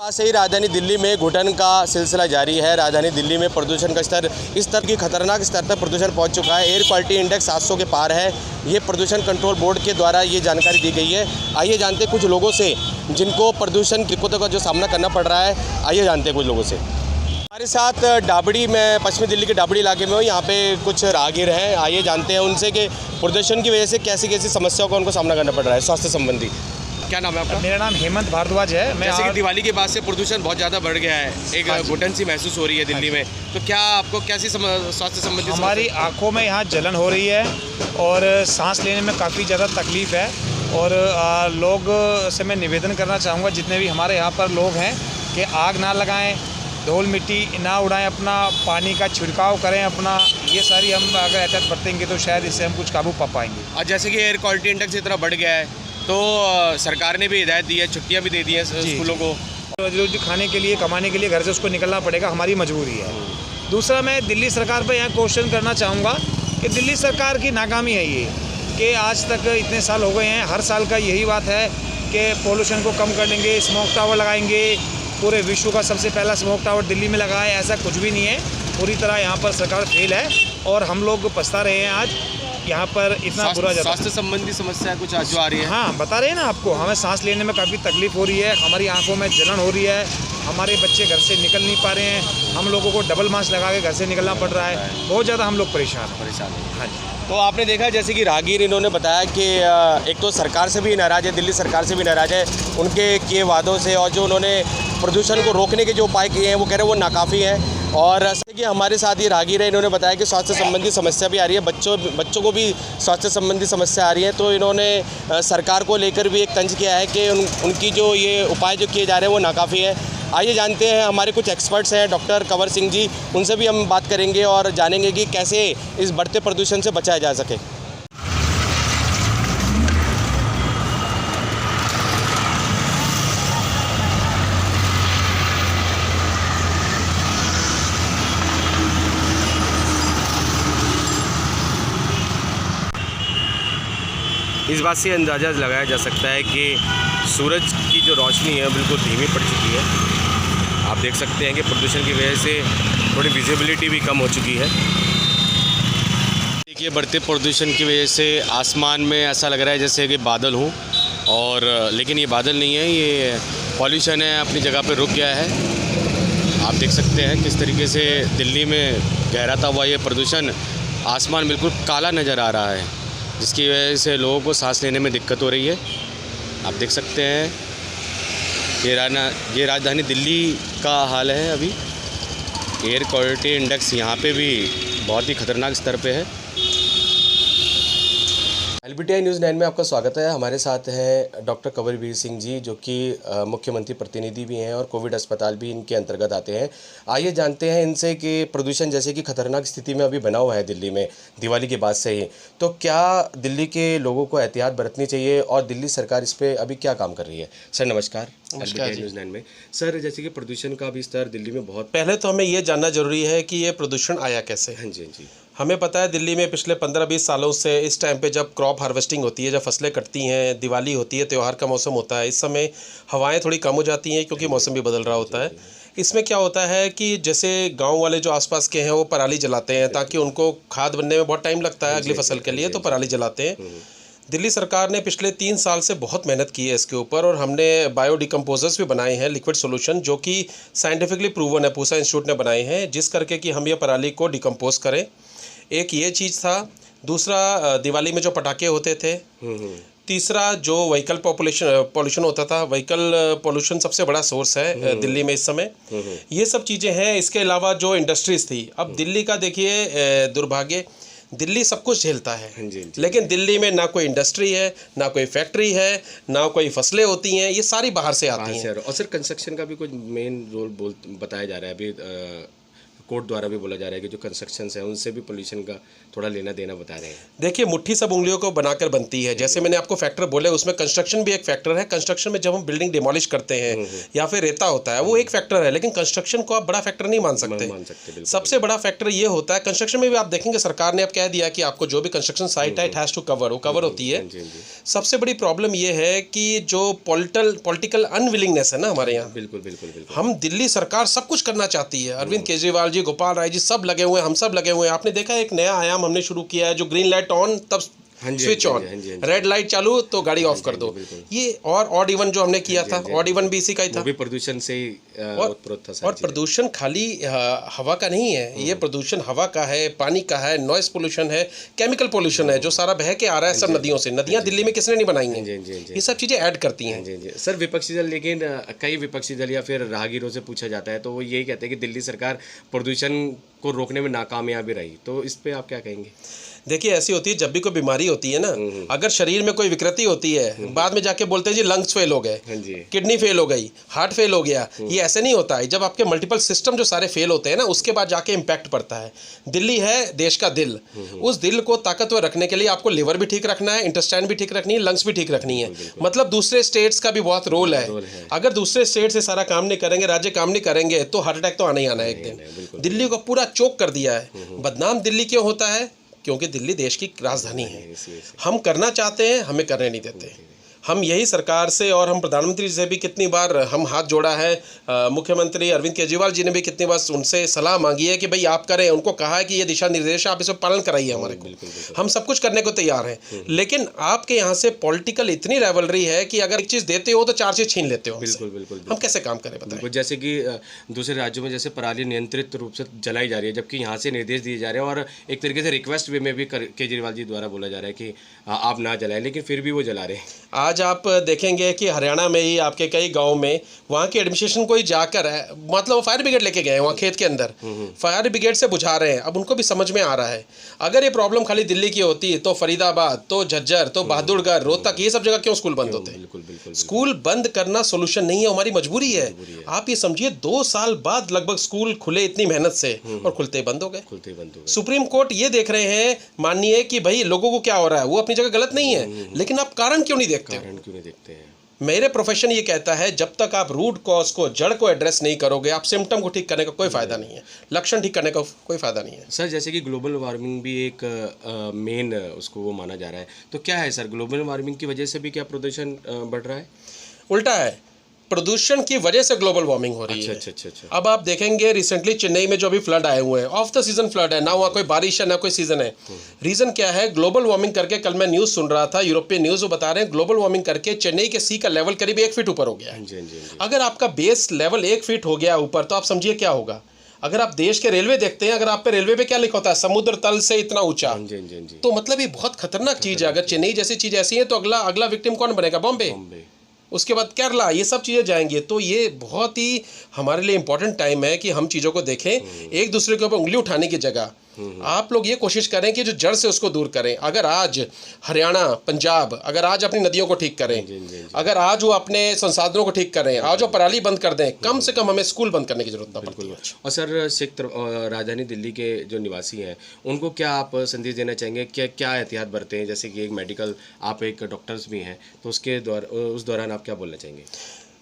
आज से ही राजधानी दिल्ली में घुटन का सिलसिला जारी है। राजधानी दिल्ली में प्रदूषण का स्तर इस तरह की खतरनाक स्तर तक प्रदूषण पहुंच चुका है। एयर क्वालिटी इंडेक्स 700 के पार है। ये प्रदूषण कंट्रोल बोर्ड के द्वारा ये जानकारी दी गई है। आइए जानते कुछ लोगों से जिनको प्रदूषण की दिक्कतों का जो सामना करना पड़ रहा है। आइए जानते कुछ लोगों से। हमारे साथ डाबड़ी में, पश्चिमी दिल्ली के डाबड़ी इलाके में हूँ। यहाँ पे कुछ राहगीर हैं। आइए जानते हैं उनसे कि प्रदूषण की वजह से कैसी कैसी समस्याओं का उनको सामना करना पड़ रहा है स्वास्थ्य संबंधी। क्या नाम है आपका? मेरा नाम हेमंत भारद्वाज है। मैं जैसे कि दिवाली के बाद से प्रदूषण बहुत ज़्यादा बढ़ गया है, एक घुटन सी महसूस हो रही है दिल्ली में, तो क्या आपको कैसी स्वास्थ्य संबंधी? हमारी आंखों में यहाँ जलन हो रही है और सांस लेने में काफ़ी ज़्यादा तकलीफ़ है। और लोग से मैं निवेदन करना चाहूँगा, जितने भी हमारे यहाँ पर लोग हैं, कि आग ना लगाएं, धूल मिट्टी ना उड़ाएं, अपना पानी का छिड़काव करें अपना। ये सारी हम अगर एहतियात बरतेंगे तो शायद इससे हम कुछ काबू पा पाएंगे। और जैसे कि एयर क्वालिटी इंडेक्स इतना बढ़ गया है तो सरकार ने भी हिदायत दी है, छुट्टियां भी दे दी हैं स्कूलों को। रोजी खाने के लिए, कमाने के लिए घर से उसको निकलना पड़ेगा, हमारी मजबूरी है। दूसरा, मैं दिल्ली सरकार पर यहाँ क्वेश्चन करना चाहूँगा कि दिल्ली सरकार की नाकामी है ये, कि आज तक इतने साल हो गए हैं, हर साल का यही बात है कि पोल्यूशन को कम कर लेंगे, स्मोक टावर लगाएंगे, पूरे विश्व का सबसे पहला स्मोक टावर दिल्ली में लगा है। ऐसा कुछ भी नहीं है, पूरी तरह यहाँ पर सरकार फेल है और हम लोग पछता रहे हैं आज यहाँ पर इतना बुरा जाता है। स्वास्थ्य संबंधी समस्या कुछ जो आ रही है? हाँ, बता रहे हैं ना आपको, हमें सांस लेने में काफ़ी तकलीफ हो रही है, हमारी आंखों में जलन हो रही है, हमारे बच्चे घर से निकल नहीं पा रहे हैं, हम लोगों को डबल मास्क लगा के घर से निकलना पड़ रहा है। बहुत ज़्यादा हम लोग परेशान हैं। हाँ जी। तो आपने देखा जैसे कि राहगीर इन्होंने बताया कि एक तो सरकार से भी नाराज़ है, दिल्ली सरकार से भी नाराज़ है उनके किए वादों से, और जो उन्होंने प्रदूषण को रोकने के जो उपाय किए हैं वो कह रहे हैं वो नाकाफ़ी है। और जैसे कि हमारे साथ ये राहगीर है, इन्होंने बताया कि स्वास्थ्य संबंधी समस्या भी आ रही है, बच्चों को भी स्वास्थ्य संबंधी समस्या आ रही है। तो इन्होंने सरकार को लेकर भी एक तंज किया है कि उनकी जो ये उपाय जो किए जा रहे हैं वो नाकाफ़ी है। आइए जानते हैं, हमारे कुछ एक्सपर्ट्स हैं, डॉक्टर कंवर सिंह जी, उनसे भी हम बात करेंगे और जानेंगे कि कैसे इस बढ़ते प्रदूषण से बचाया जा सके। इस बात से अंदाज़ा लगाया जा सकता है कि सूरज की जो रोशनी है बिल्कुल धीमी पड़ चुकी है। आप देख सकते हैं कि प्रदूषण की वजह से थोड़ी विजिबिलिटी भी कम हो चुकी है। देखिए, बढ़ते प्रदूषण की वजह से आसमान में ऐसा लग रहा है जैसे कि बादल हों, और लेकिन ये बादल नहीं है, ये पॉल्यूशन है, अपनी जगह पर रुक गया है। आप देख सकते हैं किस तरीके से दिल्ली में गहराता हुआ ये प्रदूषण, आसमान बिल्कुल काला नज़र आ रहा है, जिसकी वजह से लोगों को सांस लेने में दिक्कत हो रही है। आप देख सकते हैं ये राजधानी दिल्ली का हाल है। अभी एयर क्वालिटी इंडेक्स यहाँ पे भी बहुत ही खतरनाक स्तर पे है। LBTI न्यूज़ 9 में आपका स्वागत है। हमारे साथ हैं डॉक्टर कंवरवीर सिंह जी, जो कि मुख्यमंत्री प्रतिनिधि भी हैं और कोविड अस्पताल भी इनके अंतर्गत आते हैं। आइए जानते हैं इनसे कि प्रदूषण जैसे कि खतरनाक स्थिति में अभी बना हुआ है दिल्ली में दिवाली के बाद से ही, तो क्या दिल्ली के लोगों को एहतियात बरतनी चाहिए और दिल्ली सरकार इस पर अभी क्या काम कर रही है? सर नमस्कार। LBTI न्यूज़ 9 में सर, जैसे कि प्रदूषण का भी स्तर दिल्ली में बहुत, पहले तो हमें ये जानना जरूरी है कि ये प्रदूषण आया कैसे। हाँ जी, हाँ जी। हमें पता है दिल्ली में पिछले 15-20 सालों से इस टाइम पे जब क्रॉप हार्वेस्टिंग होती है, जब फसलें कटती हैं, दिवाली होती है, त्यौहार का मौसम होता है, इस समय हवाएं थोड़ी कम हो जाती हैं क्योंकि मौसम भी बदल रहा होता है। इसमें क्या होता है कि जैसे गांव वाले जो आसपास के हैं वो पराली जलाते हैं, ताकि उनको खाद बनने में बहुत टाइम लगता है अगली फसल के लिए, तो पराली जलाते हैं। दिल्ली सरकार ने पिछले 3 साल से बहुत मेहनत की है इसके ऊपर, और हमने बायो डिकम्पोजर्स भी बनाए हैं, लिक्विड सॉल्यूशन, जो कि साइंटिफिकली प्रूवन है, पूसा इंस्टीट्यूट ने बनाए हैं, जिस करके कि हम ये पराली को डिकम्पोज करें। एक ये चीज़ था। दूसरा, दिवाली में जो पटाखे होते थे। तीसरा, जो व्हीकल पॉल्यूशन होता था, व्हीकल पॉल्यूशन सबसे बड़ा सोर्स है दिल्ली में इस समय। ये सब चीज़ें हैं। इसके अलावा जो इंडस्ट्रीज़ थी, अब दिल्ली का देखिए दुर्भाग्य, दिल्ली सब कुछ झेलता है, लेकिन दिल्ली में ना कोई इंडस्ट्री है, ना कोई फैक्ट्री है, ना कोई फसलें होती हैं, ये सारी बाहर से आती हैं। और सर कंस्ट्रक्शन का भी कुछ मेन रोल बताया जा रहा है। अभी कोर्ट द्वारा भी बोला जा रहा है कि जो कंस्ट्रक्शन है उनसे भी पोल्यूशन का थोड़ा लेना देना बता रहे हैं। देखिए, मुट्ठी सब उंगलियों को बनाकर बनती है। जैसे मैंने आपको फैक्टर बोले, उसमें कंस्ट्रक्शन भी एक फैक्टर है। कंस्ट्रक्शन में जब हम बिल्डिंग डिमोलिश करते हैं या फिर रेता होता है, वो एक फैक्टर है, लेकिन कंस्ट्रक्शन को आप बड़ा फैक्टर नहीं मान सकते। बिल्कुल। सबसे बड़ा फैक्टर ये होता है, कंस्ट्रक्शन में भी आप देखेंगे सरकार ने अब कह दिया कि आपको जो भी कंस्ट्रक्शन साइट है इट हैज़ टू कवर, वो कवर होती है। सबसे बड़ी प्रॉब्लम ये है कि जो पॉलिटिकल अनविलिंगनेस है ना हमारे यहाँ। बिल्कुल बिल्कुल बिल्कुल। हम दिल्ली सरकार सब कुछ करना चाहती है, अरविंद केजरीवाल जी, गोपाल राय जी सब लगे हुए हैं, हम सब लगे हुए हैं। आपने देखा एक नया आयाम हमने शुरू किया है, जो ग्रीन लाइट ऑन तब स्विच ऑन, रेड लाइट चालू तो गाड़ी ऑफ कर दो। ये और ऑड इवन जो हमने किया था, ऑड इवन भी इसी का ही था। वो भी प्रदूषण से ही उत्पन्न था। और प्रदूषण खाली हवा का नहीं है, ये प्रदूषण हवा का है, पानी का है, नॉइस पोल्यूशन है, केमिकल पोल्यूशन है, जो सारा बह के आ रहा है सब नदियों से। नदियाँ दिल्ली में किसने नहीं बनाई हैं, ये सब चीज़ें ऐड करती हैं। सर, विपक्षी दल, लेकिन कई विपक्षी दल या फिर राहगीरों से पूछा जाता है तो वो यही कहते हैं कि दिल्ली सरकार प्रदूषण को रोकने में नाकामयाब रही, तो इस पर आप क्या कहेंगे? देखिए, ऐसी होती है जब भी कोई बीमारी होती है ना, अगर शरीर में कोई विकृति होती है, बाद में जाके बोलते हैं जी लंग्स फेल हो गए, किडनी फेल हो गई, हार्ट फेल हो गया। ये ऐसे नहीं होता है। जब आपके मल्टीपल सिस्टम जो सारे फेल होते हैं ना, उसके बाद जाके इम्पैक्ट पड़ता है। दिल्ली है देश का दिल, उस दिल को ताकतवर रखने के लिए आपको लिवर भी ठीक रखना है, इंटेस्टाइन भी ठीक रखनी है, लंग्स भी ठीक रखनी है। मतलब दूसरे स्टेट्स का भी बहुत रोल है। अगर दूसरे स्टेट से सारा काम नहीं करेंगे, राज्य काम नहीं करेंगे, तो हार्ट अटैक तो आना ही आना है एक दिन। दिल्ली को पूरा चोक कर दिया है। बदनाम दिल्ली क्यों होता है? क्योंकि दिल्ली देश की राजधानी है। हम करना चाहते हैं, हमें करने नहीं देते। हम यही सरकार से और हम प्रधानमंत्री से भी कितनी बार हम हाथ जोड़ा है। मुख्यमंत्री अरविंद केजरीवाल जी ने भी कितनी बार उनसे सलाह मांगी है कि भाई आप करें। उनको कहा है कि ये दिशा निर्देश आप इसमें पालन कराइए हमारे को। हम सब कुछ करने को तैयार हैं, लेकिन आपके यहाँ से पॉलिटिकल इतनी राइवलरी है कि अगर एक चीज़ देते हो तो चार चीज़ छीन लेते हो। बिल्कुल। हम कैसे काम करें बताएं? जैसे कि दूसरे राज्यों में जैसे पराली नियंत्रित रूप से जलाई जा रही है, जबकि यहाँ से निर्देश दिए जा रहे हैं और एक तरीके से रिक्वेस्ट वे में भी केजरीवाल जी द्वारा बोला जा रहा है कि आप ना जलाएं, लेकिन फिर भी वो जला रहे हैं। आज आप देखेंगे कि हरियाणा में ही आपके कई गांव में वहाँ की एडमिनिस्ट्रेशन कोई जाकर है, मतलब वो फायर ब्रिगेड लेके गए वहाँ खेत के अंदर, फायर ब्रिगेड से बुझा रहे हैं। अब उनको भी समझ में आ रहा है, अगर ये प्रॉब्लम खाली दिल्ली की होती तो फरीदाबाद, तो झज्जर, तो बहादुरगढ़, रोहतक, ये सब जगह क्यों स्कूल बंद होते? बिल्कुल। स्कूल बंद करना सोल्यूशन नहीं है, हमारी मजबूरी है। आप ये समझिए 2 साल बाद लगभग स्कूल खुले इतनी मेहनत से, और खुलते ही बंद हो गए। सुप्रीम कोर्ट ये देख रहे हैं माननीय कि भाई लोगों को क्या हो रहा है, वो अपनी जगह गलत नहीं है, लेकिन आप कारण क्यों नहीं देखते? मेरे प्रोफेशन ये कहता है जब तक आप रूट कॉज को, जड़ को एड्रेस नहीं करोगे, आप सिम्टम को ठीक करने का कोई फायदा नहीं है, लक्षण ठीक करने का कोई फायदा नहीं है। सर, जैसे कि ग्लोबल वार्मिंग भी एक मेन उसको वो माना जा रहा है, तो क्या है सर, ग्लोबल वार्मिंग की वजह से भी क्या प्रदूषण बढ़ रहा है? उल्टा है, प्रदूषण की वजह से ग्लोबल वार्मिंग हो रही है। अच्छा। अब आप देखेंगे रिसेंटली चेन्नई में जो अभी फ्लड आए हुए हैं, ऑफ द सीजन फ्लड है ना, वहाँ कोई बारिश है ना कोई सीजन है। रीजन क्या है? ग्लोबल वार्मिंग करके, कल मैं न्यूज़ सुन रहा था, यूरोपियन न्यूज़, वो बता रहे हैं ग्लोबल वार्मिंग करके चेन्नई के सी का लेवल करीब 1 फीट ऊपर हो गया है। अगर आपका बेस लेवल 1 फीट हो गया ऊपर, तो आप समझिए क्या होगा। अगर आप देश के रेलवे देखते हैं, अगर आप पे रेलवे पे क्या लिखा होता है, समुद्र तल से इतना ऊंचा, तो मतलब ये बहुत खतरनाक चीज़ है। अगर चेन्नई जैसी चीज़ ऐसी है तो अगला विक्टिम कौन बनेगा? बॉम्बे, उसके बाद केरला, ये सब चीज़ें जाएंगी। तो ये बहुत ही हमारे लिए इम्पोर्टेंट टाइम है कि हम चीज़ों को देखें, एक दूसरे के ऊपर उंगली उठाने की जगह आप लोग ये कोशिश करें कि जो जड़ से उसको दूर करें। अगर आज हरियाणा, पंजाब अगर आज अपनी नदियों को ठीक करें, अगर आज वो अपने संसाधनों को ठीक करें, आज वो पराली बंद कर दें, कम से कम हमें स्कूल बंद करने की जरूरत ना पड़ती है। और सर, सिख राजधानी दिल्ली के जो निवासी हैं, उनको क्या आप संदेश देना चाहेंगे? क्या एहतियात बरतें? हैं, जैसे कि एक मेडिकल, आप एक डॉक्टर्स भी हैं, तो उस दौरान आप क्या बोलना चाहेंगे?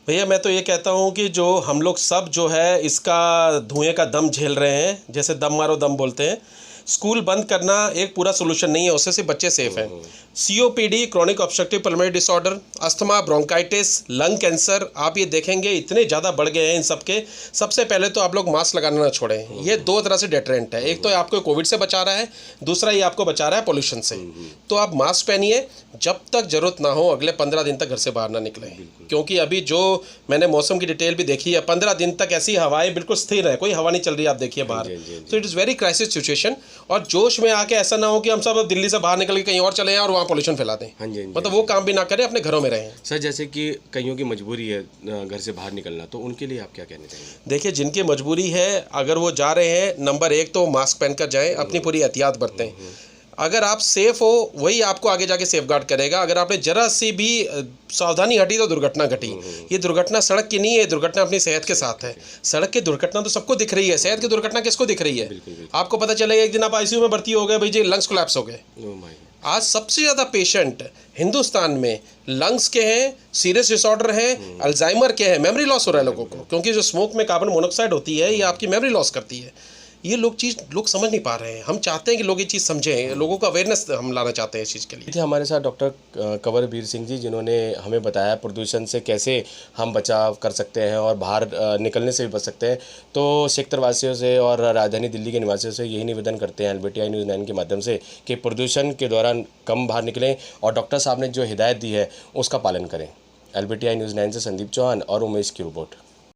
भैया, मैं तो ये कहता हूँ कि जो हम लोग सब जो है इसका धुएं का दम झेल रहे हैं, जैसे दम मारो दम बोलते हैं। स्कूल बंद करना एक पूरा सोल्यूशन नहीं है, उससे सिर्फ बच्चे सेफ हैं। COPD, chronic obstructive pulmonary disorder, asthma, bronchitis, lung cancer, आप ये देखेंगे इतने ज़्यादा बढ़ गए हैं इन सब के। सबसे पहले तो आप लोग मास्क लगाना ना छोड़ें। ये 2 तरह से डेटरेंट है, एक तो आपको कोविड से बचा रहा है, दूसरा ये आपको बचा रहा है पोल्यूशन से। तो आप मास्क पहनिए, जब तक ज़रूरत ना हो अगले 15 दिन तक घर से बाहर ना निकलें, क्योंकि अभी जो मैंने मौसम की डिटेल भी देखी है, 15 दिन तक ऐसी हवाएं बिल्कुल स्थिर है, कोई हवा नहीं चल रही है, आप देखिए बाहर। तो it is very crisis situation. और जोश में आके ऐसा ना हो कि हम सब दिल्ली से बाहर निकल के कहीं और चले जाएं और वहाँ पोल्यूशन फैला दें। मतलब वो काम भी ना करें, अपने घरों में रहें। सर, जैसे कि कईयों की मजबूरी है घर से बाहर निकलना, तो उनके लिए आप क्या कहना चाहेंगे? देखिए, जिनकी मजबूरी है, अगर वो जा रहे हैं, नंबर 1 तो मास्क पहनकर जाएं, अपनी पूरी एहतियात बरतें। अगर आप सेफ हो वही आपको आगे जाके सेफ गार्ड करेगा। अगर आपने जरा सी भी सावधानी हटी तो दुर्घटना घटी। ये दुर्घटना सड़क की नहीं है, दुर्घटना अपनी सेहत के साथ है। सड़क की दुर्घटना तो सबको दिख रही है, सेहत की दुर्घटना किसको दिख रही है? आपको पता चलेगा एक दिन आप आईसीयू में भर्ती हो गए, भाई जी लंग्स कोलैप्स हो गए। आज सबसे ज़्यादा पेशेंट हिंदुस्तान में लंग्स के हैं, सीरियस डिसऑर्डर हैं, अल्जाइमर के हैं, मेमोरी लॉस हो रहा है लोगों को, क्योंकि जो स्मोक में कार्बन मोनोऑक्साइड होती है ये आपकी मेमोरी लॉस करती है। ये लोग समझ नहीं पा रहे हैं। हम चाहते हैं कि लोग ये चीज़ समझें, लोगों को अवेयरनेस हम लाना चाहते हैं इस चीज़ के लिए। थे हमारे साथ डॉक्टर कंवरवीर सिंह जी, जिन्होंने हमें बताया प्रदूषण से कैसे हम बचाव कर सकते हैं और बाहर निकलने से भी बच सकते हैं। तो सेक्टर वासियों से और राजधानी दिल्ली के निवासियों से यही निवेदन करते हैं LBTI न्यूज़ 9 के माध्यम से कि प्रदूषण के दौरान कम बाहर निकलें और डॉक्टर साहब ने जो हिदायत दी है उसका पालन करें। LBTI न्यूज़ 9 से संदीप चौहान और उमेश की रिपोर्ट।